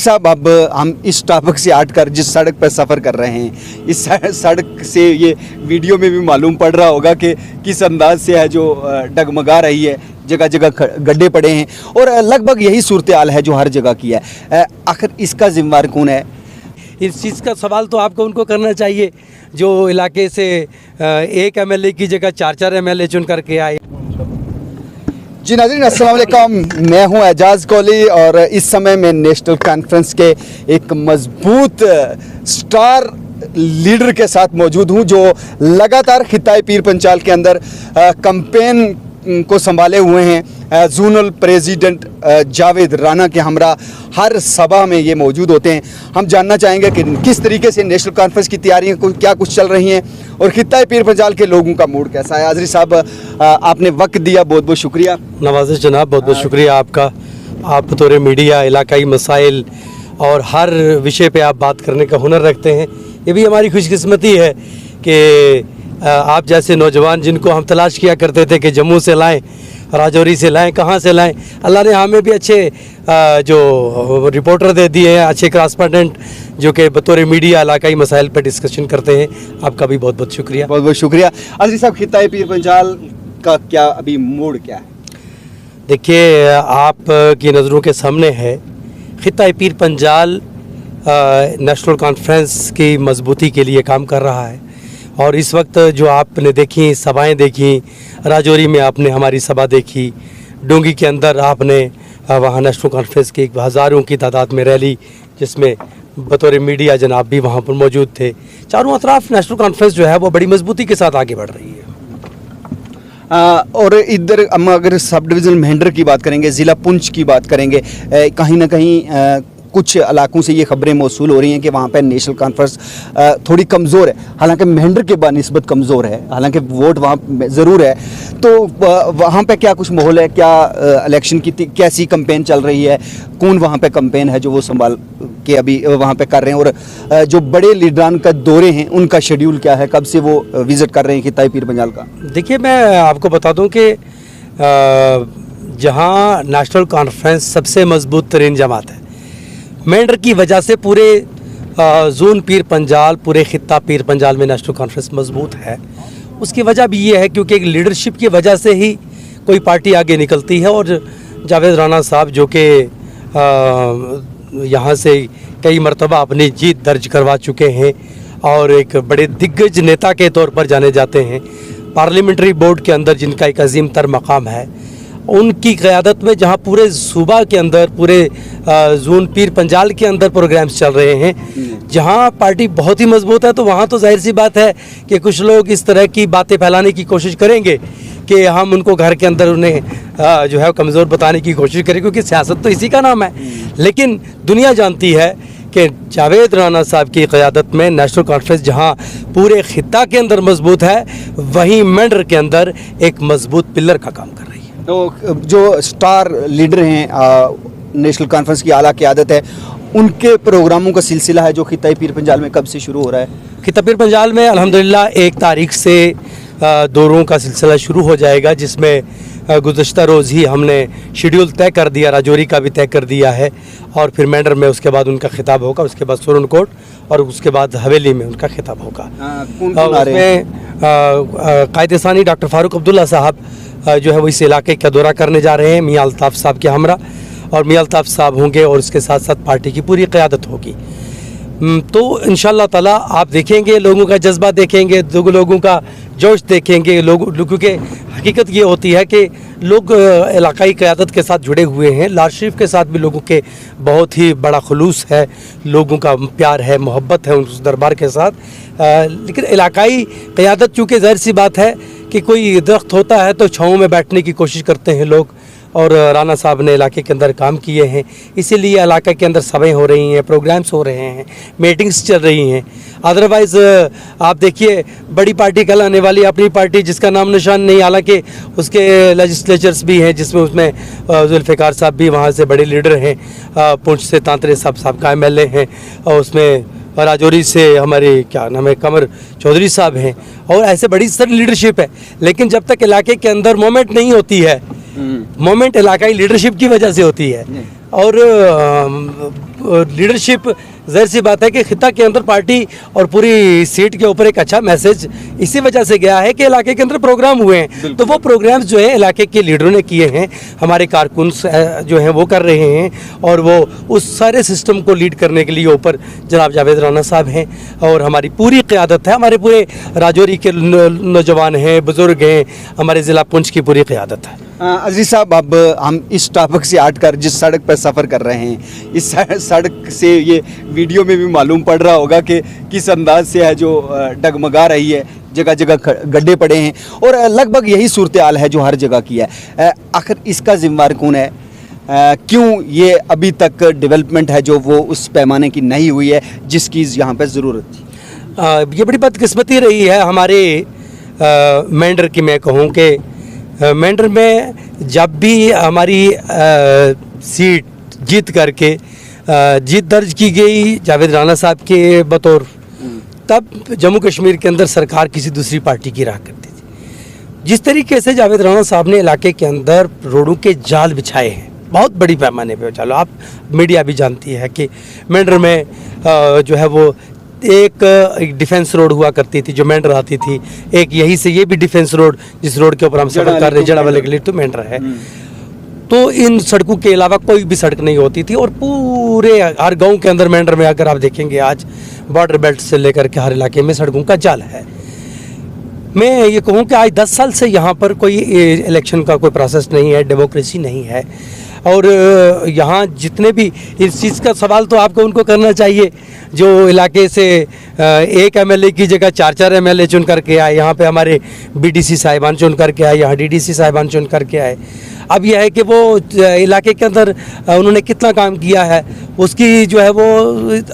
साहब, अब हम इस टॉपिक से हटकर जिस सड़क पर सफ़र कर रहे हैं, इस सड़क से ये वीडियो में भी मालूम पड़ रहा होगा कि किस अंदाज से है जो डगमगा रही है, जगह जगह गड्ढे पड़े हैं और लगभग यही सूरत हाल है जो हर जगह की है। आखिर इसका जिम्मेदार कौन है? इस चीज़ का सवाल तो आपको उनको करना चाहिए जो इलाके से एक एमएलए की जगह 4-4 एमएलए चुन करके आए। जी नाज़रीन, अस्सलाम वालेकुम, मैं हूं एजाज कोहली और इस समय मैं नेशनल कॉन्फ्रेंस के एक मजबूत स्टार लीडर के साथ मौजूद हूं जो लगातार खिताई पीर पंचाल के अंदर कैंपेन को संभाले हुए हैं। जोनल प्रेसिडेंट जावेद राना के हमरा हर सभा में ये मौजूद होते हैं। हम जानना चाहेंगे कि किस तरीके से नेशनल कॉन्फ्रेंस की तैयारियां क्या कुछ चल रही हैं और खिताई पीर पंचाल के लोगों का मूड कैसा है। आज़री साहब, आपने वक्त दिया, बहुत बहुत शुक्रिया। नवाज़िश जनाब, बहुत बहुत शुक्रिया आपका। आप बतौर मीडिया इलाकाई मसाइल और हर विषय पे आप बात करने का हुनर रखते हैं। ये भी हमारी खुशकिस्मती है कि आप जैसे नौजवान जिनको हम तलाश किया करते थे कि जम्मू से लाएं, राजौरी से लाएं, कहाँ से लाएं, अल्लाह ने हमें भी अच्छे जो रिपोर्टर दे दिए हैं, अच्छे करस्पॉन्डेंट जो कि बतौर मीडिया इलाकाई मसाइल पर डिस्कशन करते हैं। आपका भी बहुत बहुत शुक्रिया। बहुत बहुत शुक्रिया। आज़री साहब, खिताई पीर पंचाल का क्या अभी मूड क्या है? देखिए, आप की नज़रों के सामने है खिताई पीर पंजाल नेशनल कॉन्फ्रेंस की मजबूती के लिए काम कर रहा है और इस वक्त जो आपने देखी सभाएं देखी, राजौरी में आपने हमारी सभा देखी, डोंगी के अंदर आपने वहाँ नेशनल कॉन्फ्रेंस की हज़ारों की तादाद में रैली जिसमें बतौर मीडिया जनाब भी वहाँ पर मौजूद थे। चारों अतराफ नेशनल कॉन्फ्रेंस जो है वो बड़ी मजबूती के साथ आगे बढ़ रही है। और इधर हम अगर सब डिवीज़न मेंढर की बात करेंगे, ज़िला पुंछ की बात करेंगे, कहीं ना कहीं कुछ इलाकों से ये खबरें मौसूल हो रही हैं कि वहाँ पर नेशनल कॉन्फ्रेंस थोड़ी कमज़ोर है। हालांकि मेंढर के बानिस्बत कमज़ोर है, हालांकि वोट वहाँ ज़रूर है। तो वहाँ पे क्या कुछ माहौल है? क्या इलेक्शन की कैसी कैंपेन चल रही है? कौन वहाँ पे कैंपेन है जो वो संभाल के अभी वहाँ पे कर रहे हैं? और जो बड़े लीडरान का दौरे हैं उनका शेड्यूल क्या है, कब से वो विज़िट कर रहे हैं खिताई पीर पंजाल का? देखिए, मैं आपको बता दूँ कि जहाँ नेशनल कॉन्फ्रेंस सबसे मजबूत तरीन जमात है, मेंढर की वजह से पूरे जोन पीर पंजाल, पूरे खित्ता पीर पंजाल में नेशनल कॉन्फ्रेंस मजबूत है। उसकी वजह भी ये है क्योंकि एक लीडरशिप की वजह से ही कोई पार्टी आगे निकलती है और जावेद राना साहब जो कि यहाँ से कई मरतबा अपनी जीत दर्ज करवा चुके हैं और एक बड़े दिग्गज नेता के तौर पर जाने जाते हैं। पार्लियामेंट्री बोर्ड के अंदर जिनका एक अजीम तर मकाम है, उनकी क़यादत में जहाँ पूरे सूबा के अंदर, पूरे जोन पीर पंजाल के अंदर प्रोग्राम्स चल रहे हैं, जहाँ पार्टी बहुत ही मजबूत है, तो वहाँ तो जाहिर सी बात है कि कुछ लोग इस तरह की बातें फैलाने की कोशिश करेंगे कि हम उनको घर के अंदर उन्हें जो है कमज़ोर बताने की कोशिश करें, क्योंकि सियासत तो इसी का नाम है। लेकिन दुनिया जानती है कि जावेद राना साहब की क़यादत में नेशनल कॉन्फ्रेंस जहाँ पूरे खित्ता के अंदर मजबूत है, वहीं मेंढर के अंदर एक मजबूत पिलर का काम कर रही है। तो जो स्टार लीडर हैं नेशनल कॉन्फ्रेंस की आला क़यादत है, उनके प्रोग्रामों का सिलसिला है जो खिताई पीर पंजाल में कब से शुरू हो रहा है? खिताई पीर पंजाल में अल्हम्दुलिल्लाह 1 तारीख से दौरों का सिलसिला शुरू हो जाएगा, जिसमें गुज़श्ता रोज़ ही हमने शेड्यूल तय कर दिया, राजौरी का भी तय कर दिया है और फिर मेंढर में उसके बाद उनका खिताब होगा, उसके बाद सुरनकोट और उसके बाद हवेली में उनका खिताब होगा। उसमें कायदे-सानी डॉक्टर फ़ारूक अब्दुल्ला साहब जो है वो इस इलाके का दौरा करने जा रहे हैं, मियाँ अल्ताफ़ साहब के हमरा, और मियाँ अल्ताफ़ साहब होंगे और उसके साथ साथ पार्टी की पूरी क़यादत होगी। तो इंशाअल्लाह ताला आप देखेंगे, लोगों का जज्बा देखेंगे, लोगों का जोश देखेंगे। लोगों के हकीकत ये होती है कि लोग इलाकाई क़यादत के साथ जुड़े हुए हैं, लाल शरीफ के साथ भी लोगों के बहुत ही बड़ा खुलूस है, लोगों का प्यार है, मोहब्बत है उस दरबार के साथ। लेकिन इलाकाई क़यादत चूँकि ज़ाहिर सी बात है कि कोई दरख्त होता है तो छाँव में बैठने की कोशिश करते हैं लोग, और राना साहब ने इलाके के अंदर काम किए हैं, इसीलिए इलाके के अंदर सभाएं हो रही हैं, प्रोग्राम्स हो रहे हैं, मीटिंग्स चल रही हैं। अदरवाइज़ आप देखिए, बड़ी पार्टी कहलाने वाली अपनी पार्टी जिसका नाम निशान नहीं, हालांकि उसके लेजिस्लेचर्स भी हैं, जिसमें उसमें जुल्फ़िकार साहब भी वहाँ से बड़े लीडर हैं, पुंछ से तांतरे साहब का MLA हैं, और उसमें राजौरी से हमारे क्या नाम है कमर चौधरी साहब हैं, और ऐसे बड़ी सारी लीडरशिप है। लेकिन जब तक इलाके के अंदर मोमेंट नहीं होती है, मोमेंट इलाकाई लीडरशिप की वजह से होती है, और लीडरशिप ज़ाहिर सी बात है कि खिता के अंदर पार्टी और पूरी सीट के ऊपर एक अच्छा मैसेज इसी वजह से गया है कि इलाके के अंदर प्रोग्राम हुए हैं, तो वो प्रोग्राम्स जो है इलाके के लीडरों ने किए हैं, हमारे कारकुन्स जो हैं वो कर रहे हैं, और वो उस सारे सिस्टम को लीड करने के लिए ऊपर जनाब जावेद राना साहब हैं और हमारी पूरी क़यादत है, हमारे पूरे राजौरी के नौजवान हैं, बुज़ुर्ग हैं, हमारे ज़िला पुंछ की पूरी क़यादत है। अजीज साहब, अब हम इस टॉपिक से हटकर जिस सड़क पर सफ़र कर रहे हैं, इस सड़क से ये वीडियो में भी मालूम पड़ रहा होगा कि किस अंदाज से है जो डगमगा रही है, जगह जगह गड्ढे पड़े हैं और लगभग यही सूरत हाल है जो हर जगह की है। आखिर इसका जिम्मेदार कौन है? क्यों ये अभी तक डेवलपमेंट है जो वो उस पैमाने की नहीं हुई है जिसकी यहाँ पर ज़रूरत थी? ये बड़ी बदकिस्मती रही है हमारे मेंढर की। मैं कहूँ कि मेंढर में जब भी हमारी सीट जीत करके जीत दर्ज की गई जावेद राना साहब के बतौर, तब जम्मू कश्मीर के अंदर सरकार किसी दूसरी पार्टी की राह करती थी। जिस तरीके से जावेद राना साहब ने इलाके के अंदर रोडों के जाल बिछाए हैं, बहुत बड़ी पैमाने पे, चलो आप मीडिया भी जानती है कि मेंढर में जो है वो एक डिफेंस रोड हुआ करती थी जो मेंढर आती थी, एक यही से ये भी डिफेंस रोड जिस रोड के ऊपर हम सफर कर रहे हैं जड़ा वाले के लिए तो मेंढर है। तो इन सड़कों के अलावा कोई भी सड़क नहीं होती थी और पूरे हर गांव के अंदर मेंढर में अगर आप देखेंगे आज बॉर्डर बेल्ट से लेकर के हर इलाके में सड़कों का जाल है। मैं ये कहूँ कि आज 10 साल से यहाँ पर कोई इलेक्शन का कोई प्रोसेस नहीं है, डेमोक्रेसी नहीं है, और यहाँ जितने भी इस चीज़ का सवाल तो आपको उनको करना चाहिए जो इलाके से एक एमएलए की जगह 4-4 एमएलए चुन करके आए, यहाँ पे हमारे बीडीसी साहिबान चुन करके आए, यहाँ डीडीसी साहिबान चुन करके आए। अब यह है कि वो इलाके के अंदर उन्होंने कितना काम किया है उसकी जो है वो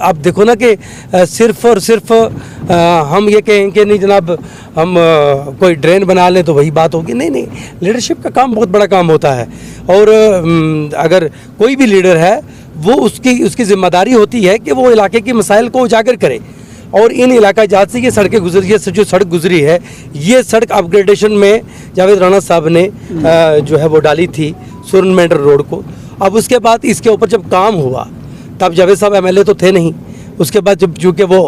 आप देखो ना कि सिर्फ़ और सिर्फ हम ये कहें कि नहीं जनाब हम कोई ड्रेन बना लें तो वही बात होगी, नहीं, लीडरशिप का काम बहुत बड़ा काम होता है। और अगर कोई भी लीडर है वो उसकी जिम्मेदारी होती है कि वो इलाके के मसाइल को उजागर करे। और इन इलाका जात से ये सड़कें गुजरी है, जो सड़क गुजरी है, ये सड़क अपग्रेडेशन में जावेद राना साहब ने जो है वो डाली थी सुरन मेंढर रोड को। अब उसके बाद इसके ऊपर जब काम हुआ तब जावेद साहब एमएलए तो थे नहीं, उसके बाद जब चूँकि वो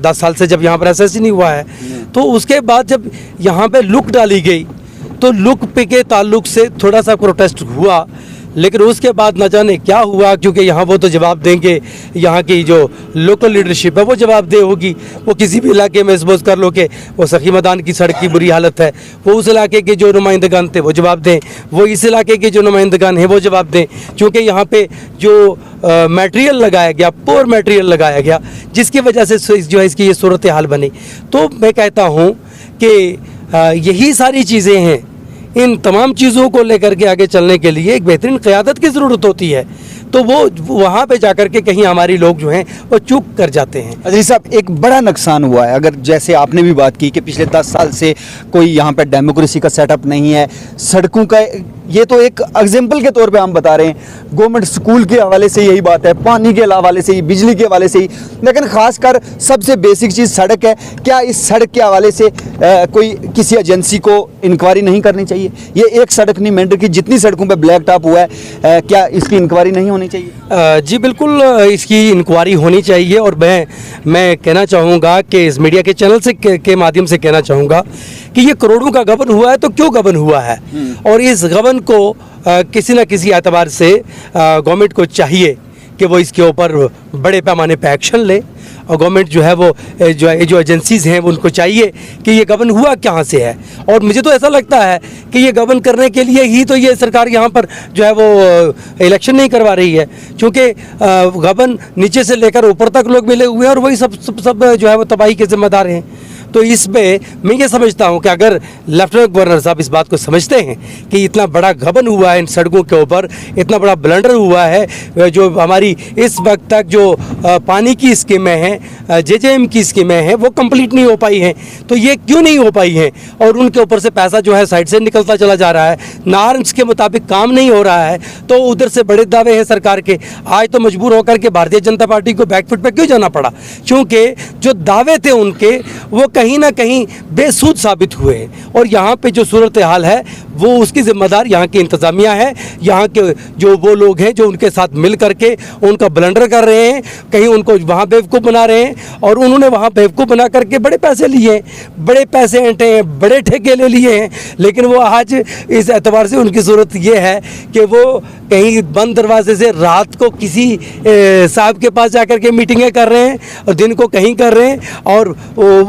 10 साल से जब यहाँ पर एसएससी नहीं हुआ है, तो उसके बाद जब यहाँ पे लुक डाली गई तो लुक पे के ताल्लुक से थोड़ा सा प्रोटेस्ट हुआ, लेकिन उसके बाद न जाने क्या हुआ, क्योंकि यहाँ वो तो जवाब देंगे, यहाँ की जो लोकल लीडरशिप है वो जवाबदेह होगी। वो किसी भी इलाके में सपोज कर लो कि वो सखी मैदान की सड़क की बुरी हालत है, वो उस इलाके के जो नुमाइंदगान थे वो जवाब दें, वो इस इलाके के जो नुमाइंदगान हैं वो जवाब दें, क्योंकि यहाँ पे जो मटेरियल लगाया गया, पोर मटेरियल लगाया गया, जिसकी वजह से जो है इसकी ये सूरत हाल बनी। तो मैं कहता हूँ कि यही सारी चीज़ें हैं, इन तमाम चीज़ों को लेकर के आगे चलने के लिए एक बेहतरीन क़यादत की ज़रूरत होती है। तो वो वहाँ पे जाकर के कहीं हमारी लोग जो हैं वो चूक कर जाते हैं। अजीज साहब, एक बड़ा नुकसान हुआ है, अगर जैसे आपने भी बात की कि पिछले 10 साल से कोई यहाँ पे डेमोक्रेसी का सेटअप नहीं है, सड़कों का, ये तो एक एग्जाम्पल के तौर पे हम बता रहे हैं, गवर्नमेंट स्कूल के हवाले से यही बात है, पानी के हवाले से ही, बिजली के हवाले से ही, लेकिन ख़ासकर सबसे बेसिक चीज़ सड़क है। क्या इस सड़क के हवाले से कोई किसी एजेंसी को इंक्वायरी नहीं करनी चाहिए? ये एक सड़क नहीं, मेंढर की जितनी सड़कों पर ब्लैक टॉप हुआ है, क्या इसकी इंक्वायरी नहीं होनी चाहिए? जी बिल्कुल, इसकी इंक्वायरी होनी चाहिए। और मैं कहना चाहूँगा कि इस मीडिया के चैनल से के माध्यम से कहना चाहूँगा कि ये करोड़ों का गबन हुआ है, तो क्यों गबन हुआ है, और इस गबन को किसी न किसी एतबार से गवर्नमेंट को चाहिए कि वो इसके ऊपर बड़े पैमाने पर एक्शन ले। और गवर्नमेंट जो है वो जो एजेंसीज़ हैं उनको चाहिए कि ये गबन हुआ कहाँ से है। और मुझे तो ऐसा लगता है कि ये गबन करने के लिए ही तो ये सरकार यहाँ पर जो है वो इलेक्शन नहीं करवा रही है, क्योंकि गबन नीचे से लेकर ऊपर तक लोग मिले हुए हैं और वही सब जो है वो तबाही के जिम्मेदार हैं। तो इसमें मैं ये समझता हूँ कि अगर लेफ्टिनेंट गवर्नर साहब इस बात को समझते हैं कि इतना बड़ा गबन हुआ है इन सड़कों के ऊपर, इतना बड़ा ब्लंडर हुआ है, जो हमारी इस वक्त तक जो पानी की स्कीमें हैं, जेजेएम की स्कीमें हैं, वो कंप्लीट नहीं हो पाई हैं। तो ये क्यों नहीं हो पाई हैं? और उनके ऊपर से पैसा जो है साइड से निकलता चला जा रहा है, नॉर्म्स के मुताबिक काम नहीं हो रहा है। तो उधर से बड़े दावे हैं सरकार के। आज तो मजबूर होकर के भारतीय जनता पार्टी को बैकफुट पे क्यों जाना पड़ा? क्योंकि जो दावे थे उनके वो कहीं ना कहीं बेसूद साबित हुए। और यहाँ पे जो सूरत हाल है वो उसकी जिम्मेदार यहाँ की इंतज़ामिया है, यहाँ के जो वो लोग हैं जो उनके साथ मिल करके उनका ब्लंडर कर रहे हैं, कहीं उनको वहाँ बेवकूफ़ बना रहे हैं। और उन्होंने वहाँ बेवकूफ़ बना करके बड़े पैसे लिए हैं, बड़े पैसे ऐंठे हैं, बड़े ठेके ले लिए हैं। लेकिन वो आज इस एतबार से उनकी सूरत ये है कि वो कहीं बंद दरवाजे से रात को किसी साहब के पास जाकर के मीटिंगें कर रहे हैं और दिन को कहीं कर रहे हैं। और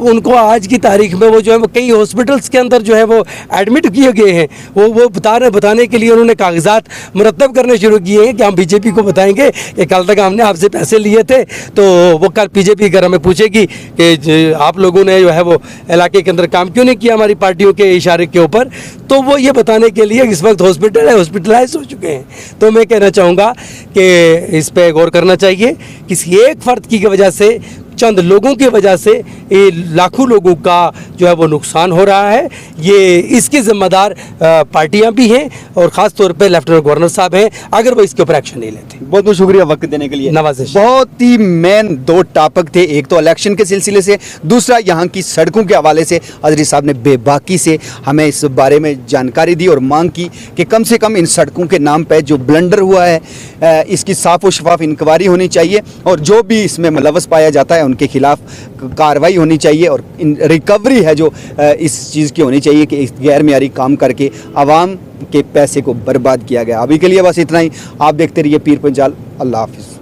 उनको आज की तारीख में वो जो है वो कई हॉस्पिटल्स के अंदर जो है वो एडमिट किए गए हैं। वो बताने के लिए उन्होंने कागजात मुरतब करने शुरू किए हैं कि हम बीजेपी को बताएंगे कि कल तक हमने आपसे पैसे लिए थे। तो वो कल बीजेपी अगर हमें पूछेगी कि आप लोगों ने जो है वो इलाके के अंदर काम क्यों नहीं किया हमारी पार्टियों के इशारे के ऊपर, तो वो ये बताने के लिए इस वक्त हॉस्पिटलाइज हो चुके हैं। तो मैं कहना चाहूँगा कि इस पर गौर करना चाहिए। किसी एक फ़र्द की वजह से, चंद लोगों की वजह से ये लाखों लोगों का जो है वो नुकसान हो रहा है। ये इसकी जिम्मेदार पार्टियां भी हैं और ख़ास तौर पे लेफ्टिनेंट गवर्नर साहब हैं, अगर वो इसके ऊपर एक्शन नहीं लेते। बहुत बहुत शुक्रिया वक्त देने के लिए। नवाज़िश। बहुत ही मेन दो टॉपिक थे, एक तो इलेक्शन के सिलसिले से, दूसरा यहाँ की सड़कों के हवाले से। अजरी साहब ने बेबाकी से हमें इस बारे में जानकारी दी और मांग की कि कम से कम इन सड़कों के नाम पर जो ब्लंडर हुआ है इसकी साफ और शफाफ इंक्वायरी होनी चाहिए और जो भी इसमें मुलव्वस पाया जाता है उनके खिलाफ कार्रवाई होनी चाहिए और रिकवरी है जो इस चीज़ की होनी चाहिए कि इस गैर मियारी काम करके आवाम के पैसे को बर्बाद किया गया। अभी के लिए बस इतना ही। आप देखते रहिए पीर पंजाल। अल्लाह हाफिज़।